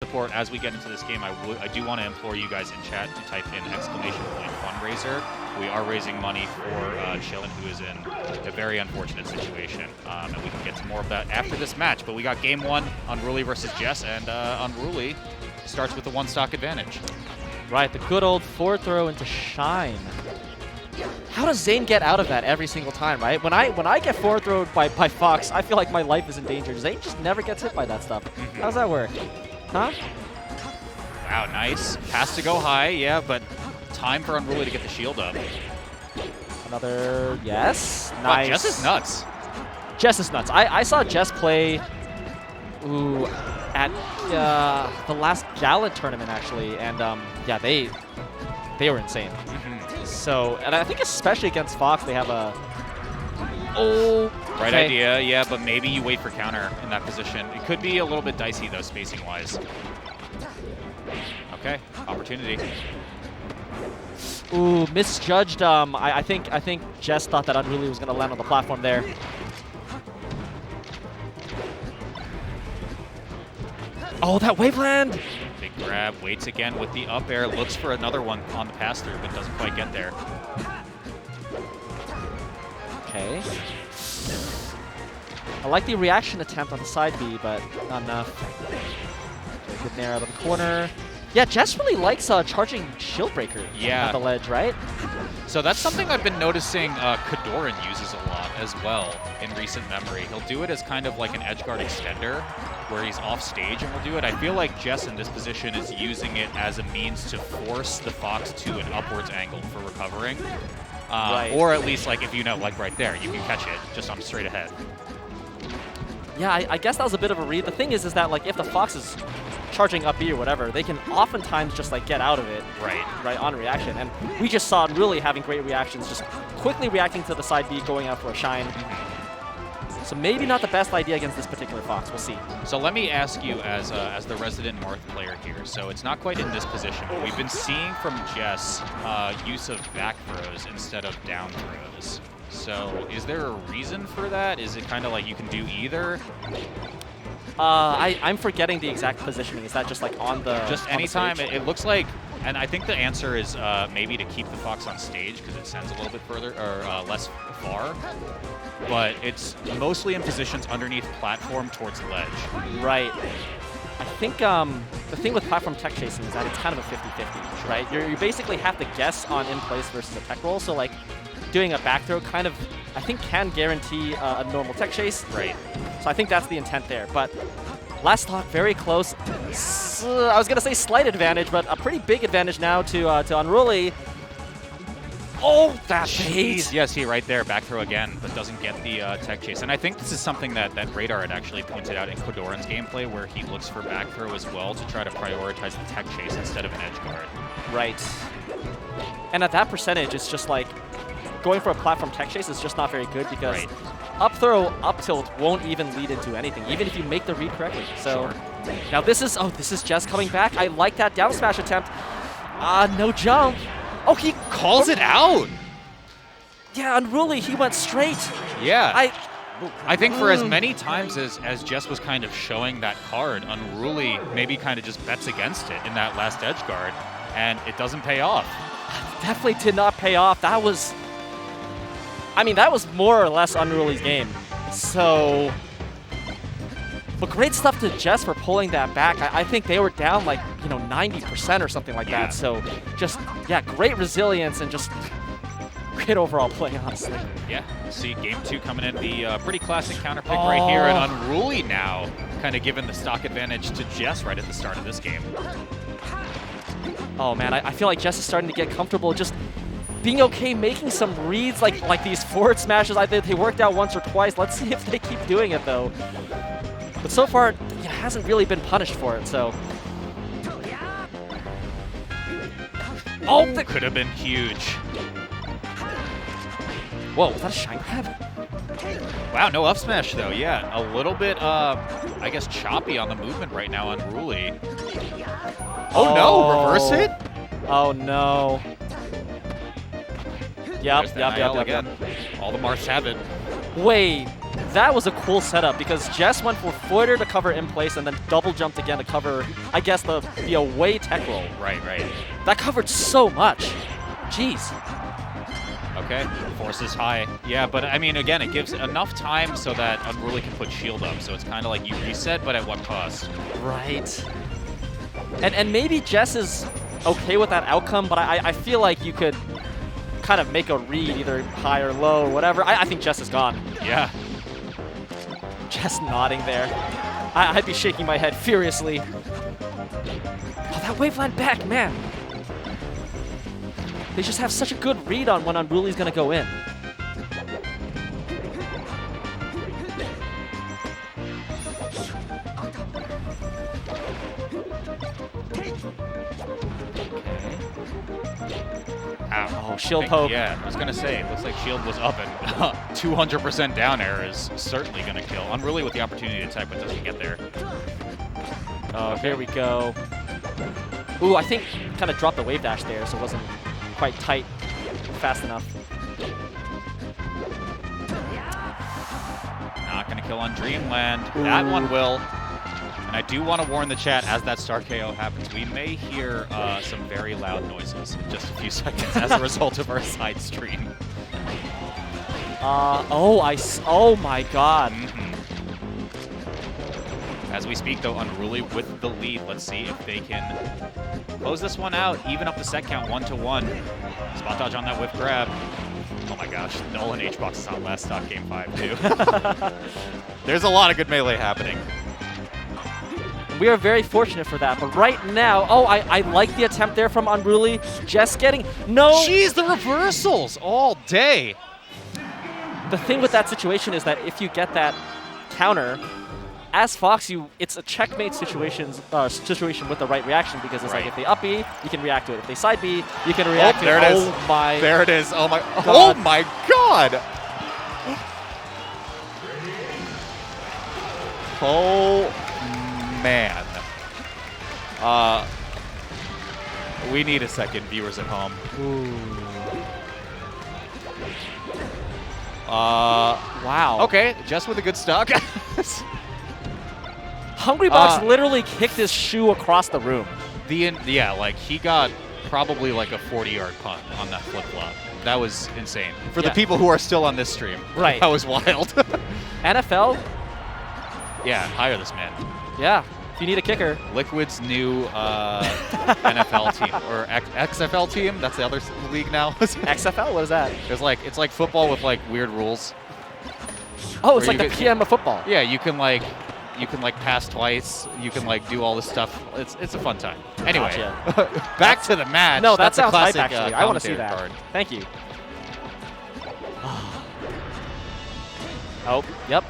support as we get into this game. I do want to implore you guys in chat to type in !fundraiser. We are raising money for Chillin, who is in a very unfortunate situation, and we can get to more of that after this match. But we got game 1, Unruly versus Jess, and Unruly starts with the 1 stock advantage. Right, the good old forward throw into Shine. How does Zane get out of that every single time, right? When I get forward thrown by Fox, I feel like my life is in danger. Zane just never gets hit by that stuff. How does that work? Huh? Wow, nice. Has to go high, yeah, but time for Unruly to get the shield up. Another, yes. Wow, Nice. Jess is nuts. Jess is nuts. I saw Jess play at the last Gallant tournament, actually, and yeah, they were insane. So, and I think especially against Fox, they have a... Right idea, yeah, but maybe you wait for counter in that position. It could be a little bit dicey, though, spacing-wise. Okay, opportunity. Ooh, misjudged. I think Jess thought that Unruly was going to land on the platform there. Oh, that wave land! Big grab, waits again with the up air, looks for another one on the pass-through, but doesn't quite get there. Okay. I like the reaction attempt on the side B, but not enough. Okay, good nair out of the corner. Yeah, Jess really likes charging Shield Breaker at the ledge, right? So that's something I've been noticing Kadoran uses a lot as well in recent memory. He'll do it as kind of like an edge guard extender where he's off stage and will do it. I feel like Jess in this position is using it as a means to force the Fox to an upwards angle for recovering. Right. Or at least, like, if you know, like right there, you can catch it just on straight ahead. Yeah, I guess that was a bit of a read. The thing is that, like, if the Fox is charging up B or whatever, they can oftentimes just, like, get out of it. Right, on reaction. And we just saw really having great reactions, just quickly reacting to the side B, going out for a Shine. So maybe not the best idea against this particular Fox. We'll see. So let me ask you as the resident Marth player here. So it's not quite in this position, but we've been seeing from Jess use of back throws instead of down throws. So is there a reason for that? Is it kind of like you can do either? I'm forgetting the exact positioning. Is that just like on the Just anytime. It looks like, and I think the answer is maybe to keep the Fox on stage because it sends a little bit further or less far. But it's mostly in positions underneath platform towards ledge. Right. I think the thing with platform tech chasing is that it's kind of a 50-50, right? You basically have to guess on in place versus a tech roll. So like doing a back throw kind of, I think, can guarantee a normal tech chase. Right. So I think that's the intent there. But last stock, very close. I was going to say slight advantage, but a pretty big advantage now to Unruly. Oh, that bait! Yeah, see right there, back throw again, but doesn't get the tech chase. And I think this is something that Radar had actually pointed out in Kodoran's gameplay, where he looks for back throw as well to try to prioritize the tech chase instead of an edge guard. Right. And at that percentage, it's just like going for a platform tech chase is just not very good because up throw, up tilt won't even lead into anything, even if you make the read correctly. So now this is Jess coming back. I like that down smash attempt. No jump. Oh, he calls it out. Yeah, Unruly, he went straight. Yeah. I think for as many times as Jess was kind of showing that card, Unruly maybe kind of just bets against it in that last edge guard, and it doesn't pay off. Definitely did not pay off. That was, I mean, that was more or less Unruly's game. So, but great stuff to Jess for pulling that back. I think they were down like, 90% or something like that. So just, great resilience and just great overall play, honestly. Yeah, see game 2 coming in, the pretty classic counter pick right here, and Unruly now kind of giving the stock advantage to Jess right at the start of this game. Oh man, I feel like Jess is starting to get comfortable just being okay making some reads like these forward smashes. I think they worked out once or twice. Let's see if they keep doing it though. But so far, it hasn't really been punished for it, so. Oh, that could have been huge. Whoa, was that a shine grab? Wow, no up smash though. Yeah, a little bit, I guess, choppy on the movement right now on Unruly. Oh no, reverse hit? Oh no. Yep. Again. All the Marths have it. Wait, that was a cool setup because Jess went for forwarder to cover in place and then double jumped again to cover, I guess, the away tech roll. Right. That covered so much. Jeez. Okay, forces high. Yeah, but I mean, again, it gives enough time so that Unruly can put shield up. So it's kind of like you reset, but at what cost? Right. And maybe Jess is okay with that outcome, but I feel like you could kind of make a read, either high or low or whatever. I think Jess is gone. Yeah. Jess nodding there. I'd be shaking my head furiously. Oh, that waveland back, man. They just have such a good read on when Unruly's going to go in. Ow. Oh, shield poke. Yeah, I was going to say, it looks like shield was up and 200% down air is certainly going to kill. Unruly with the opportunity to attack, but doesn't get there. Oh, here we go. Ooh, I think kind of dropped the wave dash there, so it wasn't quite tight fast enough. Not going to kill on Dreamland. Ooh. That one will. And I do want to warn the chat, as that star KO happens, we may hear some very loud noises in just a few seconds as a result of our side stream. Oh my god. As we speak, though, Unruly with the lead. Let's see if they can close this one out, even up the set count 1-1. Spot dodge on that whip grab. Oh my gosh, Nolan H-Box is on last stock game 5, too. There's a lot of good melee happening. We are very fortunate for that, but right now, I like the attempt there from Unruly. Jess getting, no! Jeez, the reversals all day! The thing with that situation is that if you get that counter, as Fox, it's a checkmate situation with the right reaction because it's like if they up B, you can react to it. If they side B, you can react to it. There it is. Oh my god. Oh my god! Oh man. We need a second, viewers at home. Ooh. Wow. Okay, just with a good stock. Hungrybox literally kicked his shoe across the room. Yeah, like he got probably like a 40-yard punt on that flip-flop. That was insane. For the people who are still on this stream. Right. That was wild. NFL? Yeah, hire this man. Yeah, if you need a kicker. Liquid's new NFL team, or XFL team. That's the other league now. XFL? What is that? It's like football with like weird rules. Oh, it's like the PM of football. Yeah, you can pass twice. You can like do all this stuff. It's a fun time. Anyway, gotcha. back to the match. No, that That's sounds a classic, hype, actually. I want to see that. Card. Thank you. Oh, yep.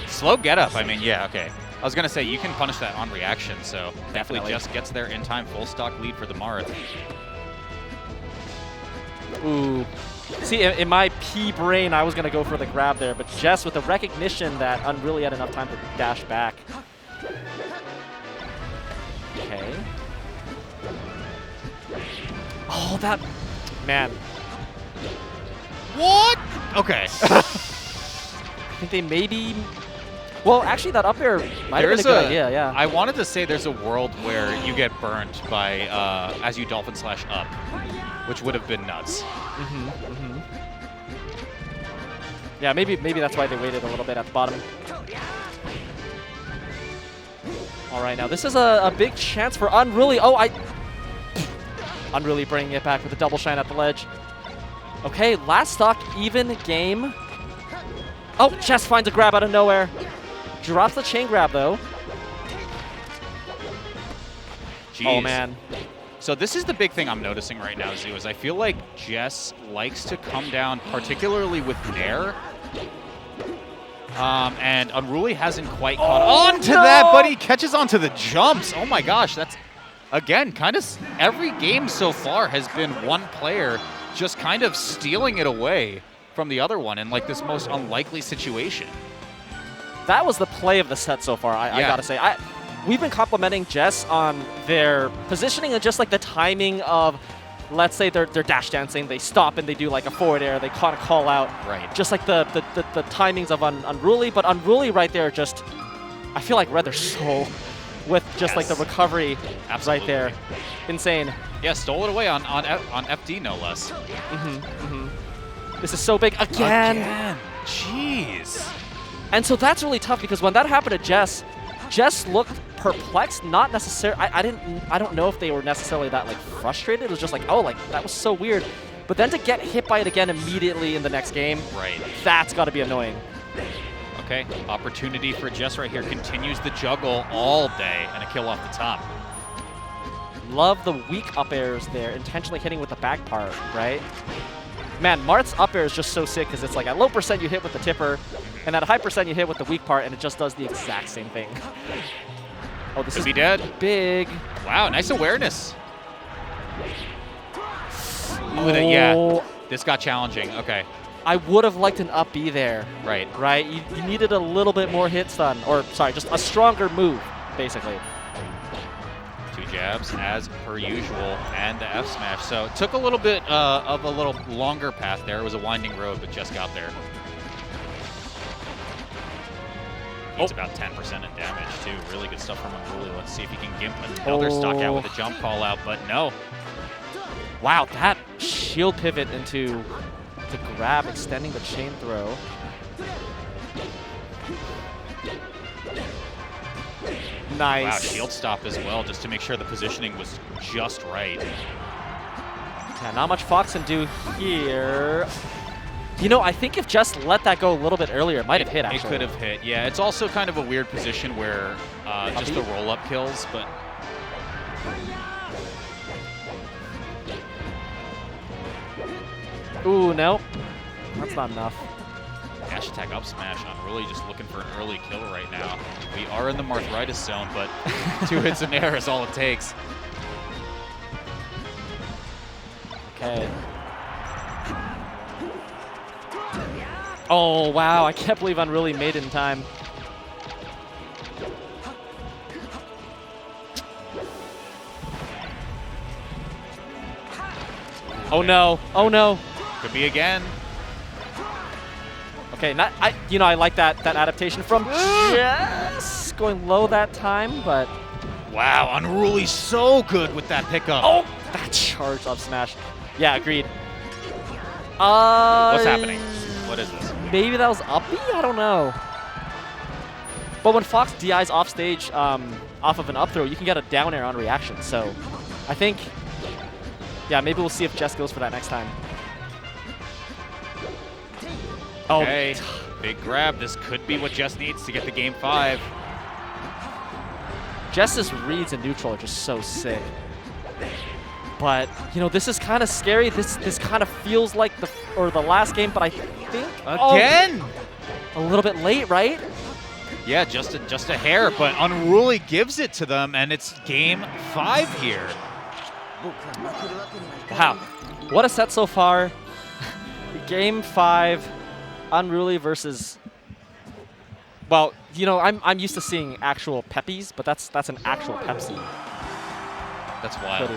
Slow get up. I mean, yeah, okay. I was gonna say you can punish that on reaction, so definitely just gets there in time. Full stock lead for the Marth. Ooh. See, in my P brain, I was going to go for the grab there, but Jess, with the recognition that Unruly had enough time to dash back. Okay. Oh, that... Man. What? Okay. I think they maybe... Well, actually, that up air might have been a good idea, yeah. I wanted to say there's a world where you get burnt by as you dolphin slash up, which would have been nuts. Yeah, maybe that's why they waited a little bit at the bottom. All right, now this is a big chance for Unruly. Oh, Unruly bringing it back with a double shine at the ledge. Okay, last stock, even game. Oh, Jess finds a grab out of nowhere. Drops the chain grab, though. Jeez. Oh, man. So this is the big thing I'm noticing right now, Zoo, is I feel like Jess likes to come down, particularly with Nair. And Unruly hasn't quite caught on to that, but he catches onto the jumps. Oh my gosh, that's, again, kind of every game so far has been one player just kind of stealing it away from the other one in like this most unlikely situation. That was the play of the set so far, I gotta say. We've been complimenting Jess on their positioning and just like the timing of let's say they're dash dancing, they stop and they do like a forward air, they kind of call out. Right. Just like the timings of Unruly, but Unruly right there just, I feel like read their soul with just like the recovery right there. Insane. Yeah, stole it away on FD no less. This is so big again. Jeez. And so that's really tough because when that happened to Jess looked perplexed, not necessarily. I don't know if they were necessarily that like frustrated. It was just like, oh, like that was so weird. But then to get hit by it again immediately in the next game, right? That's got to be annoying. Okay, opportunity for Jess right here. Continues the juggle all day and a kill off the top. Love the weak up airs there, intentionally hitting with the back part, right? Man, Marth's up air is just so sick because it's like at low percent you hit with the tipper, and at high percent you hit with the weak part, and it just does the exact same thing. Oh, this is dead. Big. Wow, nice awareness. Yeah, this got challenging. Okay. I would have liked an up B there. Right. Right? You needed a little bit more hit stun, or sorry, just a stronger move, basically. 2 jabs as per usual, and the F smash. So it took a little bit of a little longer path there. It was a winding road, but just got there. It's about 10% in damage too. Really good stuff from Unruly. Let's see if he can gimp another stock out with a jump call out, but no. Wow, that shield pivot into the grab, extending the chain throw. Nice. Wow, shield stop as well, just to make sure the positioning was just right. Yeah, not much Fox can do here. You know, I think if Jess let that go a little bit earlier, it might have hit, actually. It could have hit, yeah. It's also kind of a weird position where just the roll-up kills, but... Ooh, no. That's not enough. Dash attack up smash. Unruly just looking for an early kill right now. We are in the Marthritis zone, but 2 hits in air is all it takes. Okay. Oh, wow. I can't believe Unruly made it in time. Oh, no. Oh, no. Could be again. Okay, I like that adaptation from Jess going low that time, but wow, Unruly so good with that pickup. Oh, that charge up smash. Yeah, agreed. What's happening? What is this? Maybe that was up B? I don't know. But when Fox DIs off stage off of an up throw, you can get a down air on reaction. So I think, yeah, maybe we'll see if Jess goes for that next time. Okay, big grab. This could be what Jess needs to get the game 5. Jess's reads in neutral are just so sick. But, you know, this is kind of scary. This kind of feels like the last game, but I think... Again? A little bit late, right? Yeah, just a hair, but Unruly gives it to them, and it's game 5 here. Wow. What a set so far. Game 5. Unruly versus, well, you know, I'm used to seeing actual Pepis, but that's an actual Pepsi. That's wild.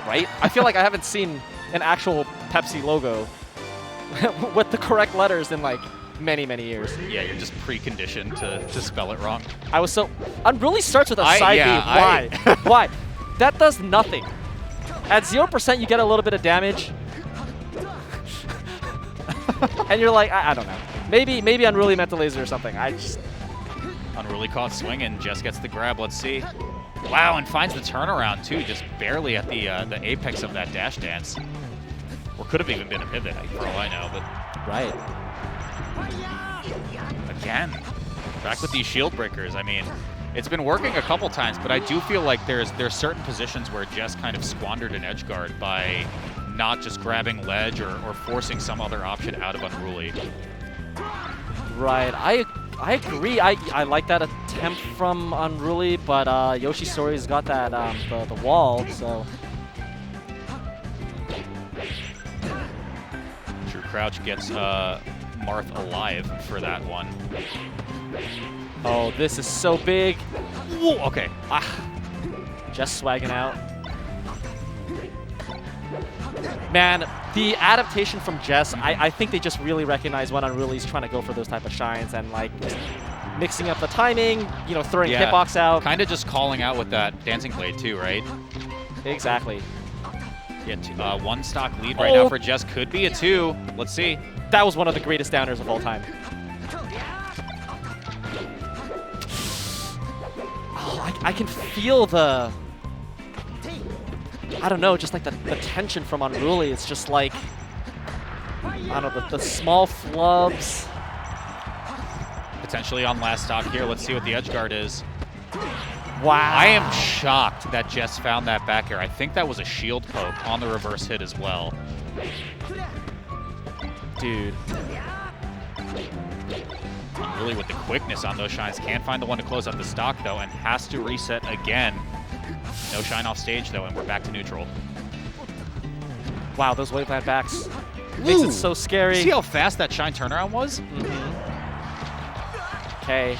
Right? I feel like I haven't seen an actual Pepsi logo with the correct letters in like many, many years. Yeah, you're just preconditioned to spell it wrong. I was so... Unruly starts with a side B. Why? Why? That does nothing. At 0%, you get a little bit of damage. And you're like, I don't know. Maybe Unruly meant the laser or something. Unruly caught swinging. Jess gets the grab. Let's see. Wow, and finds the turnaround too, just barely at the apex of that dash dance. Or could have even been a pivot, for all I know. But right. Again, back with these shield breakers. I mean, it's been working a couple times, but I do feel like there's certain positions where Jess kind of squandered an edge guard by not just grabbing ledge or forcing some other option out of Unruly. Right, I agree. I like that attempt from Unruly, but Yoshi Sori's got that the wall, so. True Crouch gets Marth alive for that one. Oh, this is so big. Whoa, okay. Just swagging out. Man, the adaptation from Jess, I think they just really recognize when Unruly's trying to go for those type of shines and like mixing up the timing, you know, throwing hitbox out. Kind of just calling out with that dancing blade too, right? Exactly. Yeah, one stock lead right now for Jess. Could be a 2. Let's see. That was one of the greatest downers of all time. Oh, I can feel the, I don't know, just like the tension from Unruly. It's just like, I don't know, the small flubs. Potentially on last stock here. Let's see what the edge guard is. Wow. I am shocked that Jess found that back air. I think that was a shield poke on the reverse hit as well. Dude. Really with the quickness on those shines. Can't find the one to close out the stock, though, and has to reset again. No shine off stage, though, and we're back to neutral. Wow, those waveland backs. Makes it so scary. See how fast that shine turnaround was? Okay.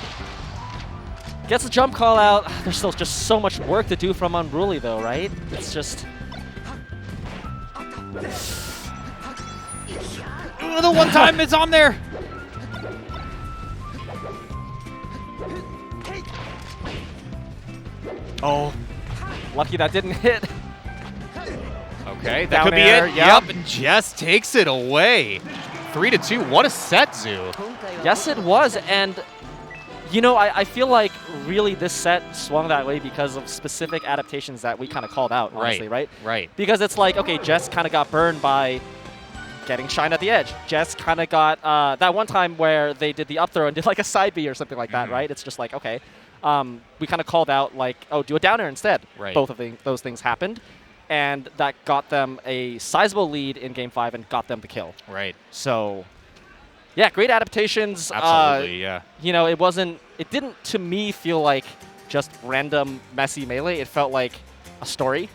Gets a jump call out. There's still just so much work to do from Unruly, though, right? It's just... The one time it's on there! Oh. Lucky that didn't hit. Okay, that Down could be air, it. yep. Yep, and Jess takes it away. 3-2. What a set, Zoo. Yes, it was, and you know, I feel like really this set swung that way because of specific adaptations that we kind of called out, honestly, right? Right. Because it's like, okay, Jess kind of got burned by getting shine at the edge. Jess kind of got that one time where they did the up throw and did like a side B or something like that, right? It's just like, okay, we kind of called out like, oh, do a downer instead. Right. Both of those things happened, and that got them a sizable lead in Game 5 and got them the kill. Right. So, yeah, great adaptations. Absolutely, yeah. You know, it didn't to me feel like just random messy melee. It felt like a story,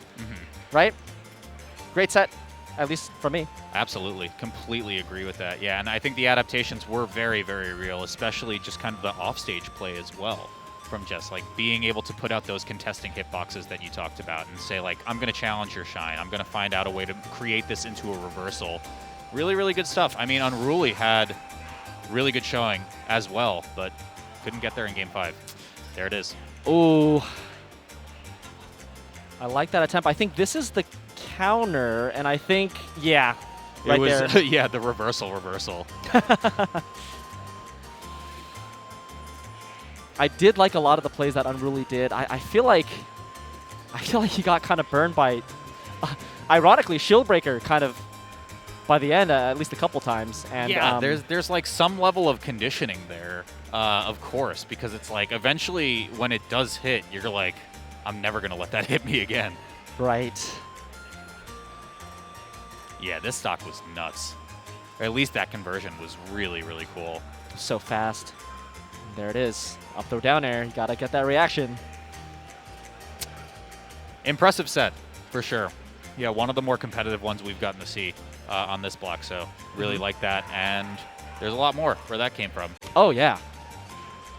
right? Great set, at least for me. Absolutely. Completely agree with that. Yeah, and I think the adaptations were very, very real, especially just kind of the offstage play as well from Jess, like being able to put out those contesting hitboxes that you talked about and say, like, I'm going to challenge your shine. I'm going to find out a way to create this into a reversal. Really, really good stuff. I mean, Unruly had really good showing as well, but couldn't get there in Game 5. There it is. Ooh. I like that attempt. I think this is the counter, and I think, yeah, right there. Yeah, the reversal. I did like a lot of the plays that Unruly did. I feel like he got kind of burned by, ironically, Shield Breaker kind of by the end, at least a couple times. And yeah, there's like some level of conditioning there, of course, because it's like eventually when it does hit, you're like, I'm never going to let that hit me again. Right. Yeah, this stock was nuts. Or at least that conversion was really, really cool. So fast. And there it is. Up throw down air. You got to get that reaction. Impressive set, for sure. Yeah, one of the more competitive ones we've gotten to see on this block, so really like that. And there's a lot more where that came from. Oh, yeah.